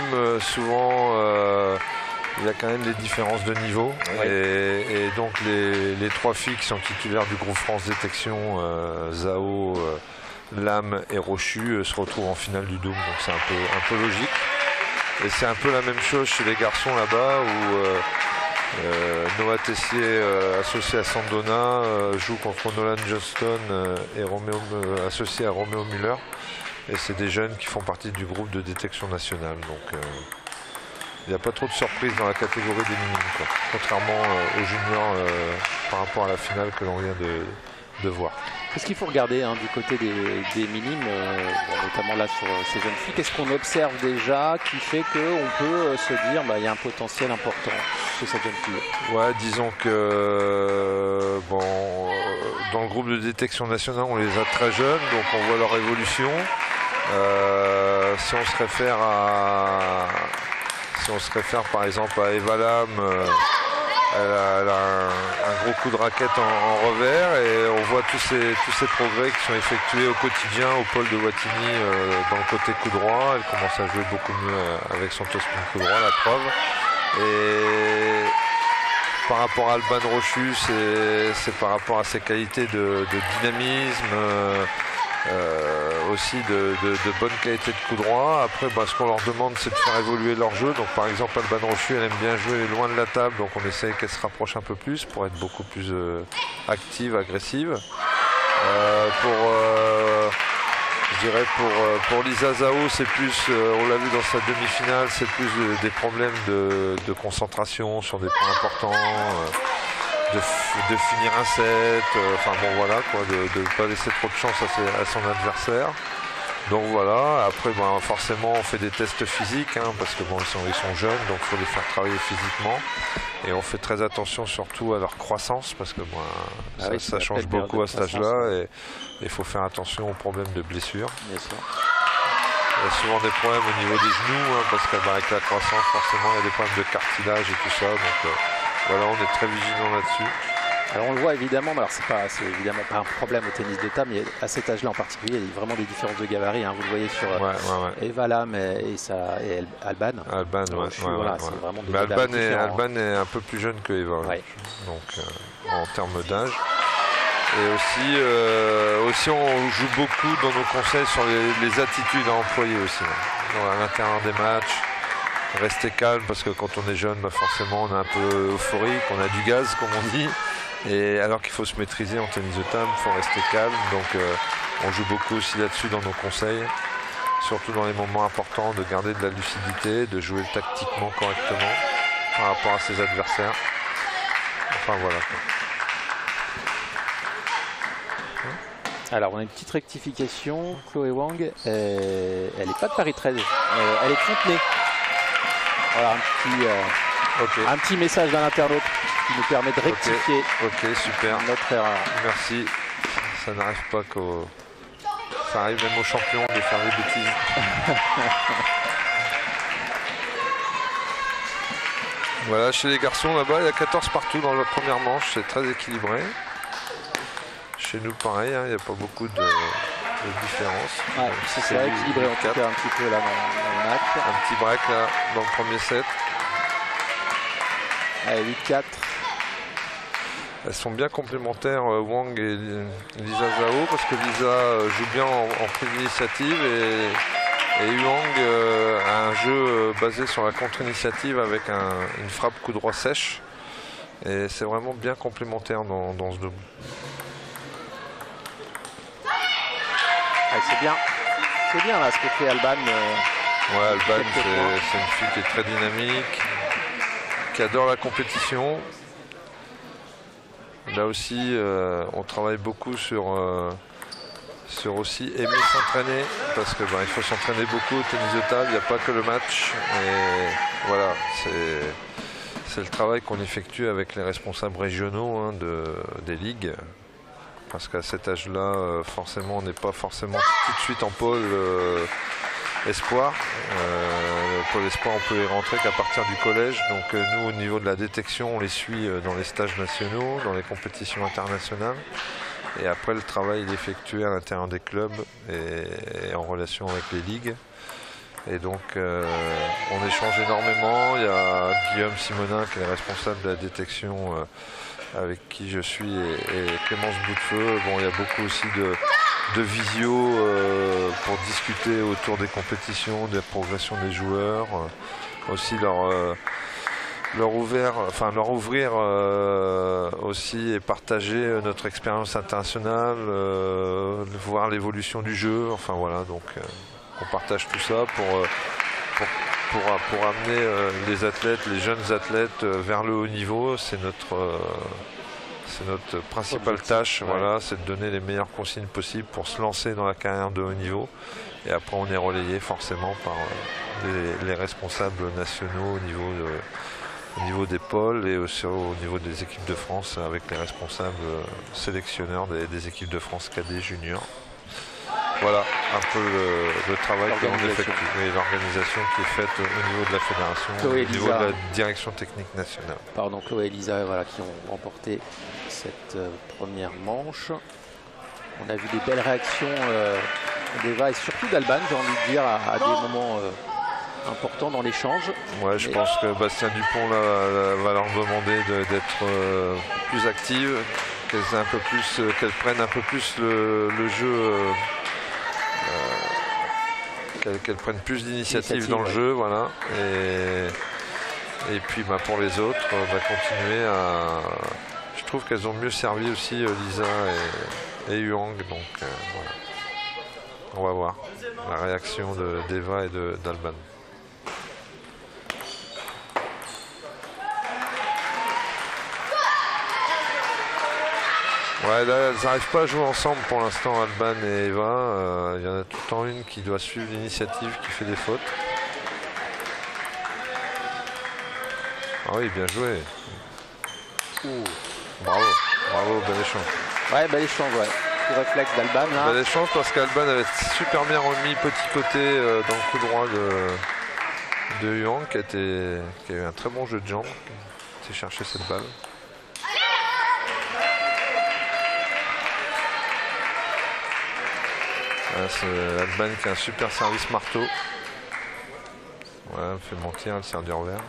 minime, souvent, il y a quand même des différences de niveau. Ouais. Et donc, les 3 filles qui sont titulaires du groupe France Détection, Zao, Lame et Rochu, se retrouvent en finale du double. Donc, c'est un peu logique. Et c'est un peu la même chose chez les garçons là-bas où Noah Tessier, associé à Sandona, joue contre Nolan Johnston et associé à Roméo Muller. Et c'est des jeunes qui font partie du groupe de détection nationale. Donc il n'y a pas trop de surprises dans la catégorie des minimes, quoi. Contrairement aux juniors par rapport à la finale que l'on vient de voir. Qu'est-ce qu'il faut regarder du côté des minimes, notamment là sur ces jeunes filles? Qu'est-ce qu'on observe déjà qui fait qu'on peut se dire il y a un potentiel important chez cette jeune fille? Ouais, disons que dans le groupe de détection nationale, on les a très jeunes, donc on voit leur évolution. Si on se réfère par exemple à Eva Lam, elle a un gros coup de raquette en revers et on voit tous ces progrès qui sont effectués au quotidien au pôle de Wattignies dans le côté coup droit. Elle commence à jouer beaucoup mieux avec son topspin coup droit, la preuve. Et par rapport à Alban Rochu, c'est par rapport à ses qualités de dynamisme, aussi de bonne qualité de coup droit. Après, ce qu'on leur demande, c'est de faire évoluer leur jeu. Donc par exemple, Alban Rochu, elle aime bien jouer loin de la table, donc on essaye qu'elle se rapproche un peu plus pour être beaucoup plus active, agressive. Je dirais pour Lisa Zao, c'est plus, on l'a vu dans sa demi-finale, c'est plus des problèmes de concentration sur des points importants, de finir un set, de ne pas laisser trop de chance à son adversaire. Donc voilà, après forcément on fait des tests physiques, parce que ils sont jeunes, donc il faut les faire travailler physiquement. Et on fait très attention surtout à leur croissance, parce que ça change beaucoup à cet âge-là, et il faut faire attention aux problèmes de blessures. Bien sûr. Il y a souvent des problèmes au niveau des genoux, parce qu'avec la croissance, forcément, il y a des problèmes de cartilage et tout ça. Donc voilà, on est très vigilant là-dessus. Alors on le voit évidemment, mais alors c'est évidemment pas un problème au tennis de table, mais à cet âge-là en particulier, il y a vraiment des différences de gabarit. Vous le voyez sur Eva Lam et Alban. Alban, c'est vraiment des mais gabarits différents. Alban est un peu plus jeune que Eva, donc en termes d'âge. Et aussi on joue beaucoup dans nos conseils sur les attitudes à employer aussi. À l'intérieur des matchs, rester calme, parce que quand on est jeune, forcément on est un peu euphorique, on a du gaz comme on dit. Et alors qu'il faut se maîtriser en tennis de table, il faut rester calme. Donc on joue beaucoup aussi là-dessus dans nos conseils, surtout dans les moments importants, de garder de la lucidité, de jouer tactiquement correctement par rapport à ses adversaires. Enfin voilà. Alors on a une petite rectification, Chloé Wang, elle n'est pas de Paris 13, elle est de Fontenay. Voilà un petit message d'un internaute qui nous permet de rectifier super. Notre erreur. Merci. Ça n'arrive pas ça arrive même aux champions de faire des bêtises. Voilà, chez les garçons là-bas, il y a 14 partout dans la première manche, c'est très équilibré. Chez nous, pareil, il n'y a pas beaucoup de différence. C'est équilibré en tout cas un petit peu là dans le match. Un petit break là dans le premier set. Allez, 8-4. Elles sont bien complémentaires, Wang et Lisa Zhao, parce que Lisa joue bien en prise d'initiative et Wang a un jeu basé sur la contre-initiative avec une frappe coup droit sèche. Et c'est vraiment bien complémentaire dans ce double. C'est bien là ce que fait Alban. Alban, c'est une fille qui est très dynamique, qui adore la compétition. Là aussi, on travaille beaucoup sur aussi aimer s'entraîner, parce que il faut s'entraîner beaucoup au tennis de table, il n'y a pas que le match. Et voilà, c'est le travail qu'on effectue avec les responsables régionaux des ligues. Parce qu'à cet âge-là, forcément, on n'est pas forcément tout de suite en pôle espoir. Pôle espoir, on peut y rentrer qu'à partir du collège. Donc nous, au niveau de la détection, on les suit dans les stages nationaux, dans les compétitions internationales. Et après, le travail est effectué à l'intérieur des clubs et en relation avec les ligues. Et donc on échange énormément. Il y a Guillaume Simonin qui est le responsable de la détection avec qui je suis et Clémence Boutefeu. Bon, il y a beaucoup aussi de visio pour discuter autour des compétitions, des progressions des joueurs. Aussi leur ouvrir aussi et partager notre expérience internationale, voir l'évolution du jeu. Enfin voilà, donc on partage tout ça pour amener les athlètes, les jeunes athlètes vers le haut niveau. C'est notre principale tâche, ouais. Voilà, c'est de donner les meilleures consignes possibles pour se lancer dans la carrière de haut niveau. Et après, on est relayé forcément par les responsables nationaux au niveau des pôles et aussi au niveau des équipes de France avec les responsables sélectionneurs des équipes de France cadets juniors. Voilà un peu le travail que l'on effectue et l'organisation qui est faite au niveau de la fédération, au niveau de la direction technique nationale. Pardon, Chloé et Elisa voilà, qui ont remporté cette première manche. On a vu des belles réactions d'Eva et surtout d'Alban, j'ai envie de dire, à des moments importants dans l'échange. Ouais, je pense que Bastien Dupont va leur demander d'être plus active, qu'elle prenne un peu plus le jeu. Qu'elles prennent plus d'initiative dans le jeu, voilà. Et puis pour les autres, continuer à. Je trouve qu'elles ont mieux servi aussi Lisa et Huang, donc voilà. On va voir la réaction d'Eva et d'Alban. Ouais, là, elles n'arrivent pas à jouer ensemble pour l'instant, Alban et Eva. Il y en a tout le temps une qui doit suivre l'initiative, qui fait des fautes. Ah oui, bien joué. Bravo, bel échange. Ouais, bel échange, ouais. Tout réflexe d'Alban, là. Bel échange parce qu'Alban avait super bien remis petit côté dans le coup droit de Huang, qui a eu un très bon jeu de jambes, qui a cherché cette balle. C'est Alban qui a un super service marteau. Voilà, elle fait mentir, elle sert du revers.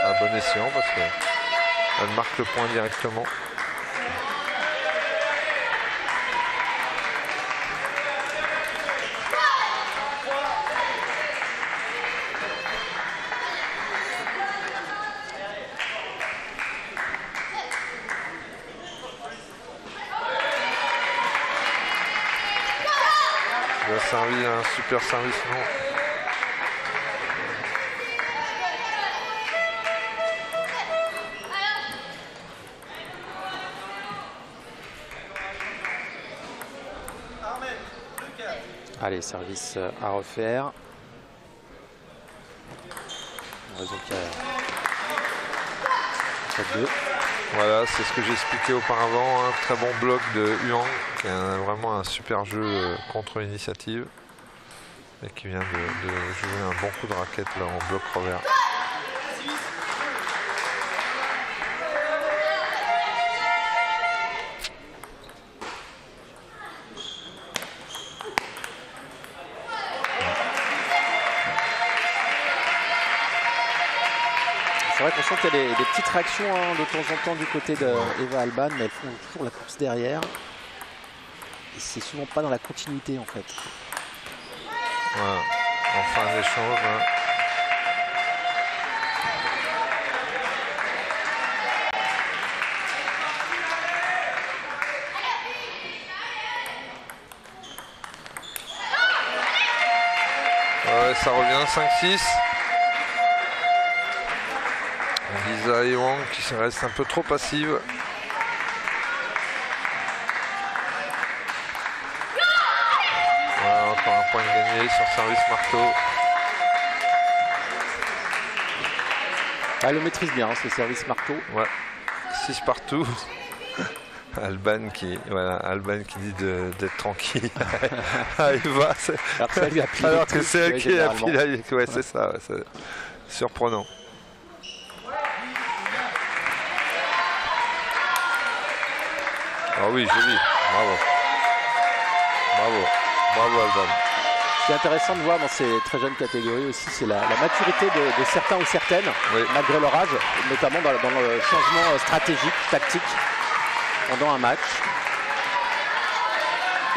À bon escient parce qu'elle marque le point directement. Il a servi un super service, non? Allez, service à refaire. Raison qu'il y a 2. Voilà, c'est ce que j'expliquais auparavant. Un très bon bloc de Huang, qui a vraiment un super jeu contre l'initiative. Et qui vient de jouer un bon coup de raquette là en bloc revers. C'est vrai qu'on sent qu'il y a des petites réactions de temps en temps du côté d'Eva Alban, mais elles font toujours la course derrière. Et c'est souvent pas dans la continuité en fait. Voilà. Enfin un échange. Hein. Ouais, ça revient 5-6. Lisa et Huang qui reste un peu trop passive. Voilà, encore un point de gagné sur service marteau. Elle le maîtrise bien, ce service marteau. Ouais, 6 partout. Alban qui dit d'être tranquille. Eva, alors que c'est elle qui a appelé. Ouais, c'est ça, ouais, c'est surprenant. Ah oui, joli. Bravo. Bravo Alban. Ce qui est intéressant de voir dans ces très jeunes catégories aussi, c'est la maturité de certains ou certaines, malgré leur âge, notamment dans le changement stratégique, tactique, pendant un match.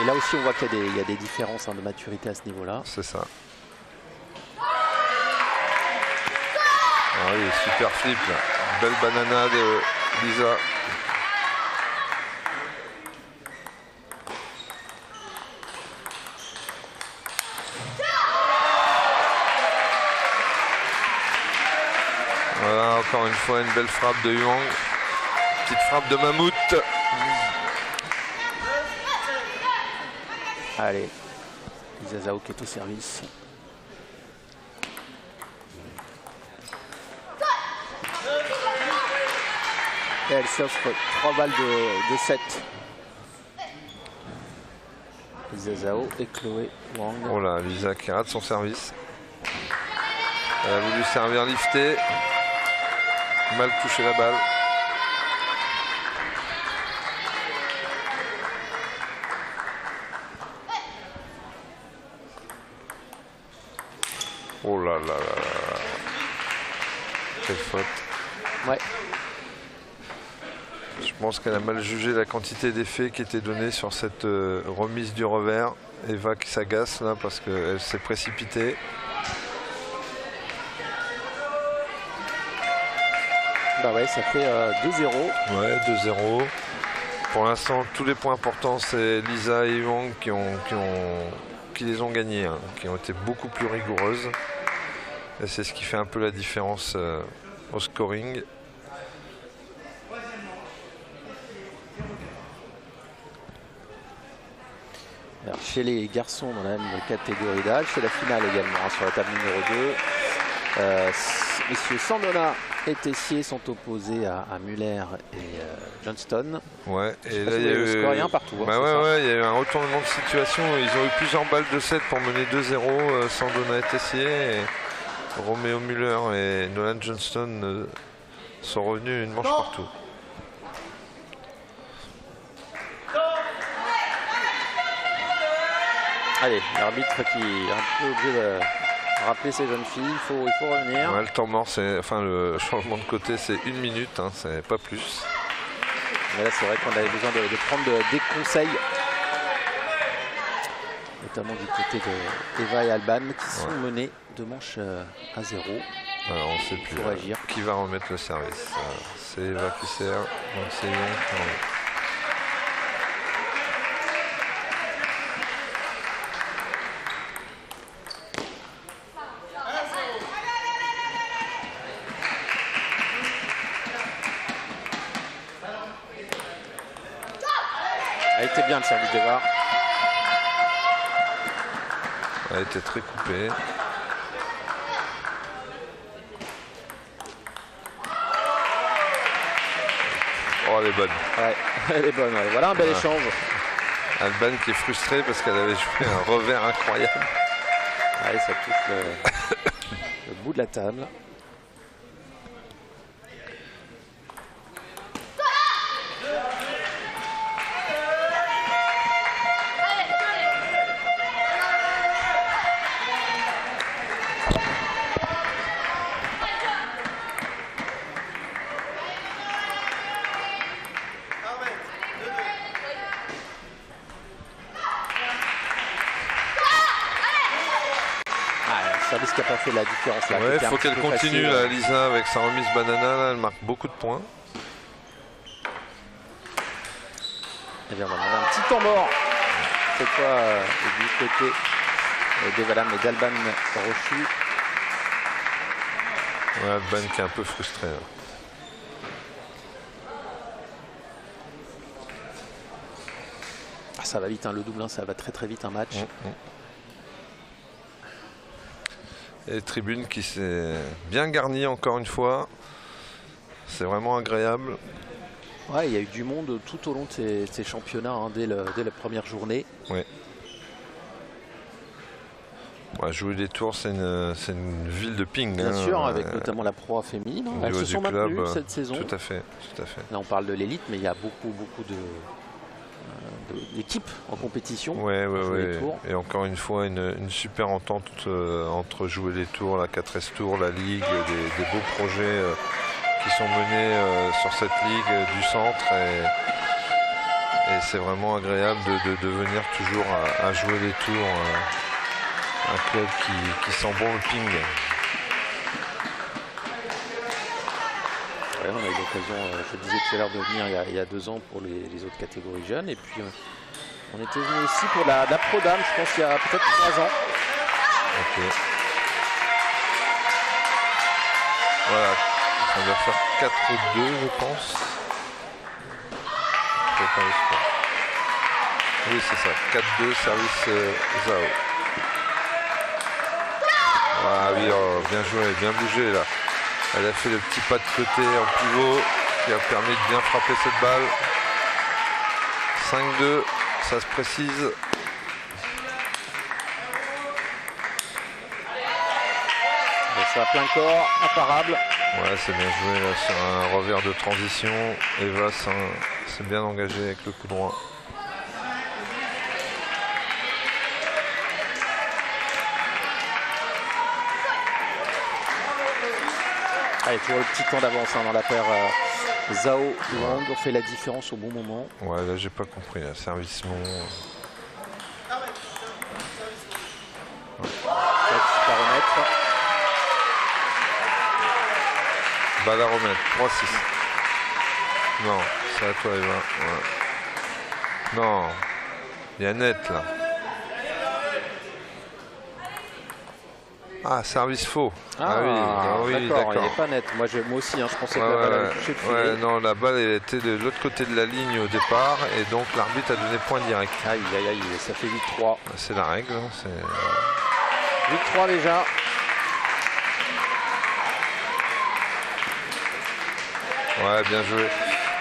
Et là aussi, on voit qu'il y a des différences de maturité à ce niveau-là. C'est ça. Ah oui, super flip, là. Belle banana de Lisa. Voilà, encore une fois, une belle frappe de Huang. Petite frappe de mammouth. Allez, Lisa Zhao qui est au service. Et elle s'offre 3 balles de 7. Lisa Zhao et Chloé Wang. Oh là, Lisa qui rate son service. Elle a voulu servir lifté. Mal touché la balle. Oh là là là là. Quelle faute. Ouais. Je pense qu'elle a mal jugé la quantité d'effets qui était donnée sur cette remise du revers. Eva qui s'agace là parce qu'elle s'est précipitée. Bah ouais, ça fait 2-0. Ouais, 2-0. Pour l'instant, tous les points importants, c'est Lisa et Huang qui les ont gagnés, hein, qui ont été beaucoup plus rigoureuses. Et c'est ce qui fait un peu la différence au scoring. Alors, chez les garçons dans la même catégorie d'âge, c'est la finale également sur la table numéro 2. Messieurs Sandona et Tessier sont opposés à Muller et Johnston. Ouais, et là il y a eu score rien partout. Bah ouais, il y a eu un retournement de situation. Ils ont eu plusieurs balles de 7 pour mener 2-0. Sandona et Tessier. Et Roméo Muller et Nolan Johnston sont revenus une manche partout. Allez, l'arbitre qui est un peu obligé de rappeler ces jeunes filles, il faut revenir. Ouais, le temps mort, enfin le changement de côté, c'est 1 minute, hein, c'est pas plus. Mais là, c'est vrai qu'on avait besoin de prendre des conseils, notamment du côté de Eva et Alban, qui sont menés 2 manches à 0. Alors, on ne sait plus qui va remettre le service. C'est Eva qui sert, donc c'est Huang qui remet. Elle était bien le service de VAR. Elle était très coupée. Oh, elle est bonne. Ouais, elle est bonne. Ouais. Voilà un bel échange. Alban qui est frustrée parce qu'elle avait joué un revers incroyable. Allez, ça touche le bout de la table. Service qui n'a pas fait la différence là. Ouais, il faut qu'elle continue là, Lisa, avec sa remise banana. Là, elle marque beaucoup de points. Eh bien, on va demander un petit temps mort. Cette fois du côté d'Evalam et d'Alban Rochu. Ouais, Alban qui est un peu frustré. Là. Ah, ça va vite, hein, le double, hein, ça va très très vite un match. Et tribune qui s'est bien garnie encore une fois. C'est vraiment agréable. Ouais, il y a eu du monde tout au long de ces championnats, hein, dès la première journée. Oui. Ouais, jouer des tours, c'est une ville de ping. Bien sûr, avec notamment la proie féminine. Elles se sont maintenues cette saison. Tout à fait, tout à fait. Là, on parle de l'élite, mais il y a beaucoup d'équipe en compétition. Ouais. Et encore une fois, une super entente entre jouer les tours, la 4S Tour, la Ligue, des beaux projets qui sont menés sur cette Ligue du centre. Et c'est vraiment agréable de venir toujours à jouer les tours. Un club qui sent bon le ping. Ouais, on a eu l'occasion, je disais tout à l'heure, de venir il y a 2 ans pour les autres catégories jeunes. Et puis on était venu aussi pour la Pro Dame, je pense, il y a peut-être 3 ans. Ok. Voilà, on va faire 4-2, je pense. Oui, c'est ça. 4-2, service Zhao. Ah oui, oh, bien joué, bien bougé là. Elle a fait le petit pas de côté en pivot qui a permis de bien frapper cette balle. 5-2, ça se précise. Ça a plein corps, imparable. Ouais, c'est bien joué là sur un revers de transition. Eva s'est bien engagé avec le coup droit. Allez, toujours le petit temps d'avance dans la paire Zhao Wang. On fait la différence au bon moment. Ouais, là j'ai pas compris, là. Service long. Pas remettre. Balle à remettre, 3-6. Non, c'est à toi Eva. Ouais. Non, il y a net là. Ah, service faux. Oui, d'accord. Il n'est pas net. Moi aussi, je pensais que la balle avait touché le filet. Ouais, non, la balle était de l'autre côté de la ligne au départ et donc l'arbitre a donné point direct. Aïe, ça fait 8-3. C'est la règle. 8-3 déjà. Ouais, bien joué.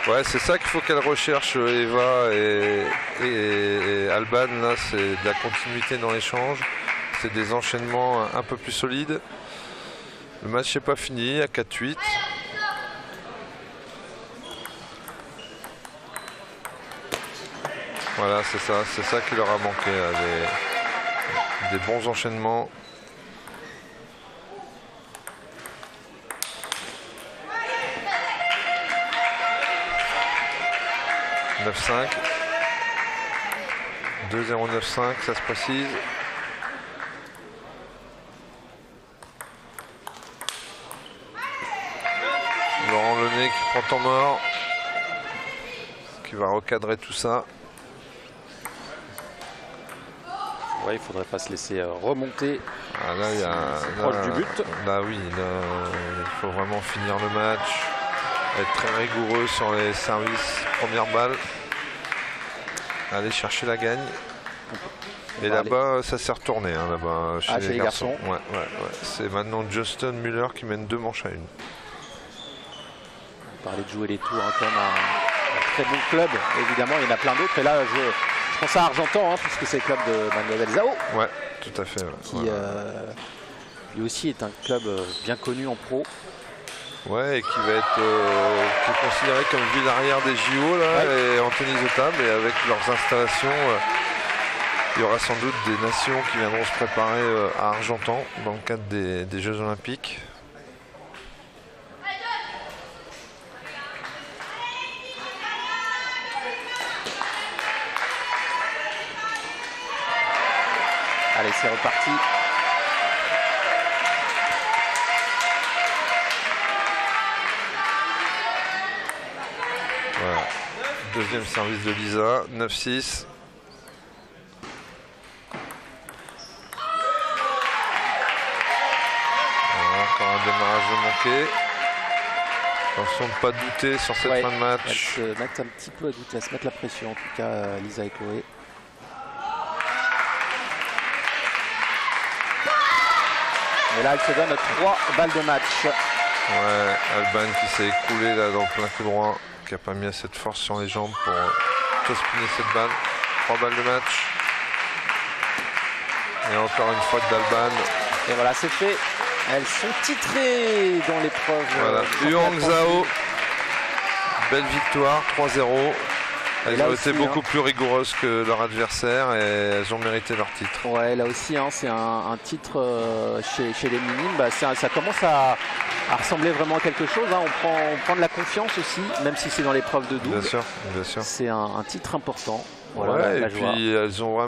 Ouais, c'est ça qu'il faut qu'elle recherche, Eva et Alban. Là, c'est de la continuité dans l'échange. C'est des enchaînements un peu plus solides. Le match n'est pas fini, à 4-8. Voilà, c'est ça qui leur a manqué. Des bons enchaînements. « 9-5 ». 2-0-9-5, ça se précise. Laurent Lenné qui prend temps mort, qui va recadrer tout ça. Ouais, il faudrait pas se laisser remonter. Ah, là, il y a proche du but. Là, oui, il faut vraiment finir le match, être très rigoureux sur les services, première balle, aller chercher la gagne. Et là-bas, ça s'est retourné, là-bas chez les garçons. Ouais. C'est maintenant Justin Muller qui mène 2 manches à 1. On parlait de jouer les tours, comme un très bon club, évidemment, il y en a plein d'autres. Et là, je pense à Argentan, puisque c'est le club de Mademoiselle Zhao. Ouais, tout à fait. Ouais. Qui lui aussi est un club bien connu en pro. Ouais, et qui va être qui est considéré comme ville arrière des JO là, et en tennis de table, et avec leurs installations, il y aura sans doute des nations qui viendront se préparer à Argentan dans le cadre des Jeux Olympiques. Allez, c'est reparti. Voilà. Deuxième service de Lisa, 9-6. Voilà, encore un démarrage manqué. Attention de ne pas douter sur cette fin de match. Elle se met un petit peu à douter, à se mettre la pression, en tout cas, Lisa et Chloé. Et là, elle se donne 3 balles de match. Ouais, Alban qui s'est écroulé là dans le plein coup droit, qui n'a pas mis assez de force sur les jambes pour spinner cette balle. 3 balles de match. Et encore une faute d'Alban. Et voilà, c'est fait. Elles sont titrées dans l'épreuve. Voilà, Huang Zhao. Belle victoire, 3-0. Elles ont été beaucoup plus rigoureuses que leur adversaire et elles ont mérité leur titre. Ouais, là aussi, c'est un titre chez les minimes. Bah, ça commence à ressembler vraiment à quelque chose. On prend de la confiance aussi, même si c'est dans l'épreuve de double. Bien sûr, bien sûr. C'est un titre important. Voilà, et puis elles ont